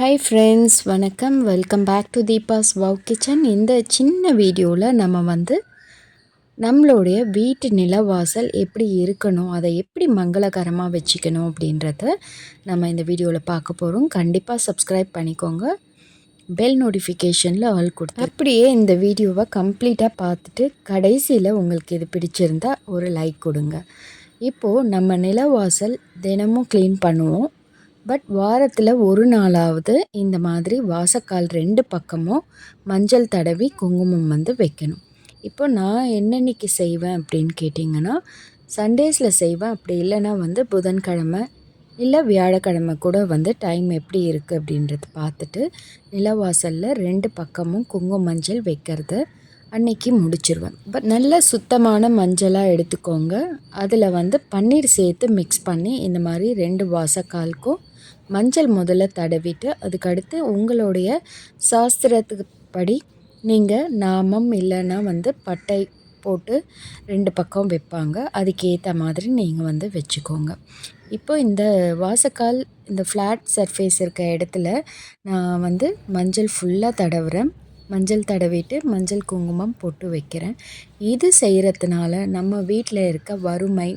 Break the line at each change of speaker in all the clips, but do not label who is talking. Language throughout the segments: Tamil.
ஹாய் ஃப்ரெண்ட்ஸ், வணக்கம். Welcome back to Deepa's wow kitchen. இந்த சின்ன வீடியோவில் நம்ம நம்மளுடைய வீட்டு நிலவாசல் எப்படி இருக்கணும், அதை எப்படி மங்களகரமாக வச்சுக்கணும் அப்படின்றத நம்ம இந்த வீடியோவில் பார்க்க போகிறோம். கண்டிப்பாக சப்ஸ்கிரைப் பண்ணிக்கோங்க, பெல் நோட்டிஃபிகேஷனில் ஆல் கொடுத்து அப்படியே இந்த வீடியோவை கம்ப்ளீட்டாக பார்த்துட்டு கடைசியில் உங்களுக்கு இது பிடிச்சிருந்தா ஒரு லைக் கொடுங்க. இப்போது நம்ம நிலவாசல் தினமும் க்ளீன் பண்ணுவோம். பட் வாரத்தில் ஒரு நாளாவது இந்த மாதிரி வாசக்கால் 2 பக்கமும் மஞ்சள் தடவி குங்குமம் வைக்கணும். இப்போ நான் என்னன்னைக்கு செய்வேன் அப்படின்னு கேட்டிங்கன்னா, சண்டேஸில் செய்வேன். அப்படி இல்லைன்னா புதன்கிழமை இல்லை வியாழக்கிழமை கூட டைம் எப்படி இருக்குது அப்படின்றது பார்த்துட்டு நிலவாசலில் 2 பக்கமும் குங்கும மஞ்சள் வைக்கிறத அன்னைக்கு முடிச்சிருவேன். பட் நல்ல சுத்தமான மஞ்சளாக எடுத்துக்கோங்க. அதில் பன்னீர் சேர்த்து மிக்ஸ் பண்ணி இந்த மாதிரி 2 வாசக்காலுக்கும் மஞ்சள் முதல்ல தடவிட்டு அதுக்கடுத்து உங்களுடைய சாஸ்திரத்துக்கு படி நீங்கள் நாமம் இல்லைன்னா பட்டை போட்டு 2 பக்கம் வைப்பாங்க. அதுக்கேற்ற மாதிரி நீங்கள் வச்சுக்கோங்க. இப்போ இந்த வாசக்கால் இந்த ஃப்ளாட் சர்ஃபேஸ் இருக்க இடத்துல நான் மஞ்சள் ஃபுல்லாக தடவுறேன். மஞ்சள் தடவிட்டு மஞ்சள் குங்குமம் போட்டு வைக்கிறேன். இது செய்கிறதுனால நம்ம வீட்டில் இருக்க வறுமை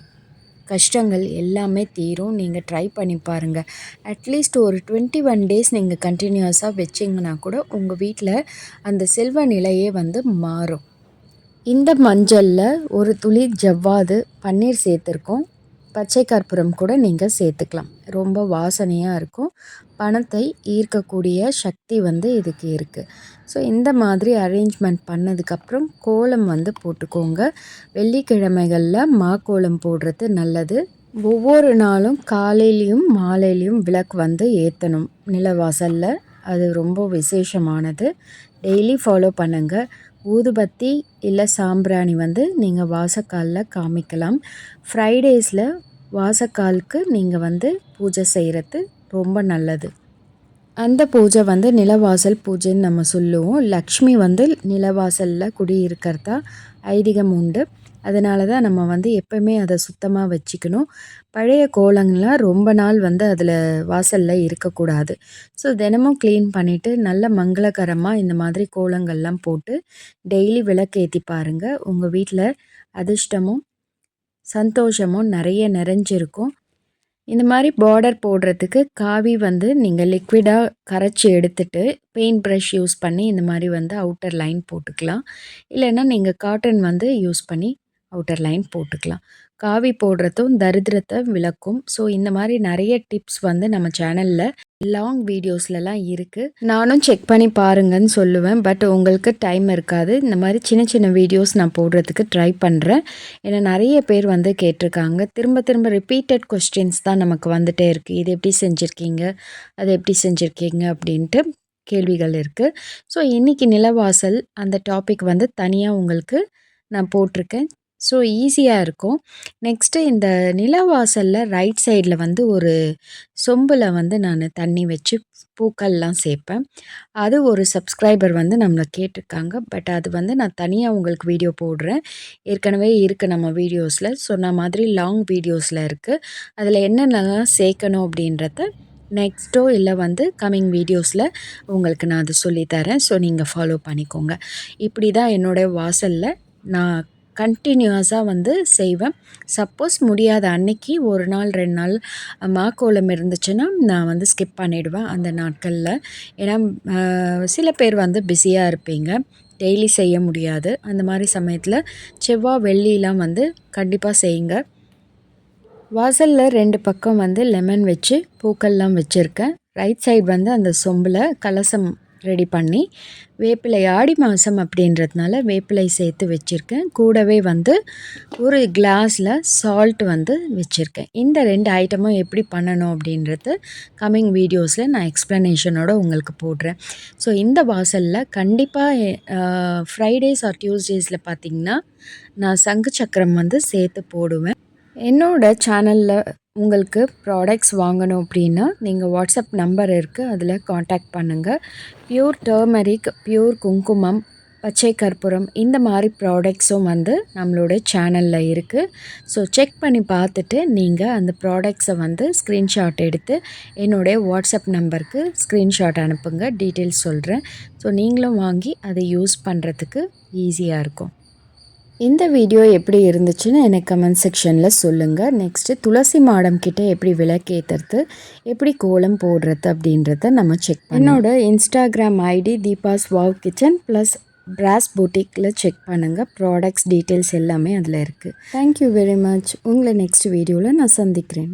கஷ்டங்கள் எல்லாமே தீரும். நீங்கள் ட்ரை பண்ணி பாருங்கள். அட்லீஸ்ட் ஒரு 21 டேஸ் நீங்கள் கண்டினியூஸாக வச்சிங்கன்னா கூட உங்கள் வீட்டில் அந்த செல்வ நிலையே மாறும். இந்த மஞ்சளில் ஒரு துளி ஜவ்வாது பன்னீர் சேர்த்துருக்கோம். பச்சை கற்பூரம் கூட நீங்கள் சேர்த்துக்கலாம். ரொம்ப வாசனையாக இருக்கும். பணத்தை ஈர்க்கக்கூடிய சக்தி இதுக்கு இருக்குது. ஸோ இந்த மாதிரி அரேஞ்ச்மெண்ட் பண்ணதுக்கப்புறம் கோலம் போட்டுக்கோங்க. வெள்ளிக்கிழமைகளில் மாக்கோலம் போடுறது நல்லது. ஒவ்வொரு நாளும் காலையிலையும் மாலையிலையும் விளக்கு ஏற்றணும் நிலவாசலில். அது ரொம்ப விசேஷமானது. டெய்லி ஃபாலோ பண்ணுங்கள். ஊதுபத்தி இல்லை சாம்பிராணி நீங்கள் வாசக்காலில் காமிக்கலாம். ஃப்ரைடேஸில் வாசக்காலுக்கு நீங்கள் பூஜை செய்கிறது ரொம்ப நல்லது. அந்த பூஜை நிலவாசல் பூஜைன்னு நம்ம சொல்லுவோம். லக்ஷ்மி நிலவாசலில் குடியிருக்கிறதா ஐதீகம் உண்டு. அதனால தான் நம்ம எப்போயுமே அதை சுத்தமாக வச்சுக்கணும். பழைய கோலங்கள்லாம் ரொம்ப நாள் அதில் வாசலில் இருக்கக்கூடாது. ஸோ தினமும் க்ளீன் பண்ணிவிட்டு நல்ல மங்களகரமாக இந்த மாதிரி கோலங்கள்லாம் போட்டு டெய்லி விளக்கேற்றி பாருங்கள். உங்கள் வீட்டில் அதிர்ஷ்டமும் சந்தோஷமும் நிறைய நிறைஞ்சிருக்கும். இந்த மாதிரி பார்டர் போடுறதுக்கு காவி நீங்கள் லிக்விடாக கரைச்சி எடுத்துட்டு பெயிண்ட் ப்ரஷ் யூஸ் பண்ணி இந்த மாதிரி அவுட்டர் லைன் போட்டுக்கலாம். இல்லைன்னா நீங்கள் காட்டன் யூஸ் பண்ணி அவுட்டர் லைன் போட்டுக்கலாம். காவி போடுறதும் தரித்திரத்தை விளக்கும். ஸோ இந்த மாதிரி நிறைய டிப்ஸ் நம்ம சேனலில் லாங் வீடியோஸ்லலாம் இருக்குது. நானும் செக் பண்ணி பாருங்கன்னு சொல்லுவேன். பட் உங்களுக்கு டைம் இருக்காது. இந்த மாதிரி சின்ன சின்ன வீடியோஸ் நான் போடுறதுக்கு ட்ரை பண்ணுறேன். ஏன்னா நிறைய பேர் கேட்டிருக்காங்க. திரும்ப திரும்ப ரிப்பீட்டட் கொஸ்டின்ஸ் தான் நமக்கு வந்துகிட்டே இருக்குது. இது எப்படி செஞ்சுருக்கீங்க, அது எப்படி செஞ்சுருக்கீங்க அப்படின்ட்டு கேள்விகள் இருக்குது. ஸோ இன்றைக்கி நிலவாசல் அந்த டாபிக் தனியாக உங்களுக்கு நான் போட்டிருக்கேன். ஸோ ஈஸியாக இருக்கும். நெக்ஸ்ட்டு இந்த நிலவாசலில் ரைட் சைடில் ஒரு சொம்பில் நான் தண்ணி வச்சு பூக்கள்லாம் சேர்ப்பேன். அது ஒரு சப்ஸ்கிரைபர் நம்மளை கேட்டிருக்காங்க. பட் அது நான் தனியாக உங்களுக்கு வீடியோ போடுறேன். ஏற்கனவே இருக்குது நம்ம வீடியோஸில். சொன்ன மாதிரி லாங் வீடியோஸில் இருக்குது. அதில் என்னென்னலாம் சேர்க்கணும் அப்படின்றத நெக்ஸ்ட்டோ இல்லை கம்மிங் வீடியோஸில் உங்களுக்கு நான் அது சொல்லித்தரேன். ஸோ நீங்கள் ஃபாலோ பண்ணிக்கோங்க. இப்படி தான் என்னோடய வாசலில் நான் கண்டினியூஸாக செய்வேன். சப்போஸ் முடியாத அன்னைக்கு ஒரு நாள் 2 நாள் மாக்கோலம் இருந்துச்சுன்னா நான் ஸ்கிப் பண்ணிவிடுவேன் அந்த நாட்களில். ஏன்னா சில பேர் பிஸியாக இருப்பீங்க, டெய்லி செய்ய முடியாது. அந்த மாதிரி சமயத்தில் செவ்வாய் வெள்ளிலாம் கண்டிப்பாக செய்யுங்க. வாசலில் 2 பக்கம் லெமன் வச்சு பூக்கள்லாம் வச்சுருக்கேன். ரைட் சைடு அந்த சொம்பில் கலசம் ரெடி பண்ணி வேப்பிலை ஆடி மாதம் அப்படின்றதுனால வேப்பிலை சேர்த்து வச்சுருக்கேன். கூடவே ஒரு கிளாஸில் சால்ட் வச்சுருக்கேன். இந்த 2 ஐட்டமும் எப்படி பண்ணணும் அப்படின்றது கம்மிங் வீடியோஸில் நான் எக்ஸ்ப்ளனேஷனோடு உங்களுக்கு போடுறேன். ஸோ இந்த வாசலில் கண்டிப்பாக ஃப்ரைடேஸ் ஆர் டியூஸ்டேஸில் பார்த்திங்கன்னா நான் சங்கு சக்கரம் சேர்த்து போடுவேன். என்னோடய சேனலில் உங்களுக்கு ப்ராடக்ட்ஸ் வாங்கணும் அப்படின்னா நீங்கள் வாட்ஸ்அப் நம்பர் இருக்குது, அதில் காண்டாக்ட் பண்ணுங்கள். பியூர் டர்மரிக், பியூர் குங்குமம், பச்சை கற்பூரம் இந்த மாதிரி ப்ராடக்ட்ஸும் வந்து நம்மளோட சேனலில் இருக்குது. ஸோ செக் பண்ணி பார்த்துட்டு நீங்கள் அந்த ப்ராடக்ட்ஸை வந்து ஸ்க்ரீன்ஷாட் எடுத்து என்னுடைய வாட்ஸ்அப் நம்பருக்கு ஸ்க்ரீன்ஷாட் அனுப்புங்க. டீட்டெயில்ஸ் சொல்கிறேன். ஸோ நீங்களும் வாங்கி அதை யூஸ் பண்ணுறதுக்கு ஈஸியாக இருக்கும். இந்த வீடியோ எப்படி இருந்துச்சுன்னு எனக்கு கமெண்ட் செக்ஷனில் சொல்லுங்கள். நெக்ஸ்ட்டு துளசி மாடம் கிட்டே எப்படி விளக்கேற்றுறது, எப்படி கோலம் போடுறது அப்படின்றத நம்ம செக் பண்ணோம். என்னோடய Instagram ID Deepa's wow kitchen plus bros பூட்டிக்கில் செக் பண்ணுங்கள். ப்ராடக்ட்ஸ் டீட்டெயில்ஸ் எல்லாமே அதில் இருக்குது. Thank you very much. உங்களை நெக்ஸ்ட் வீடியோவில் நான் சந்திக்கிறேன்.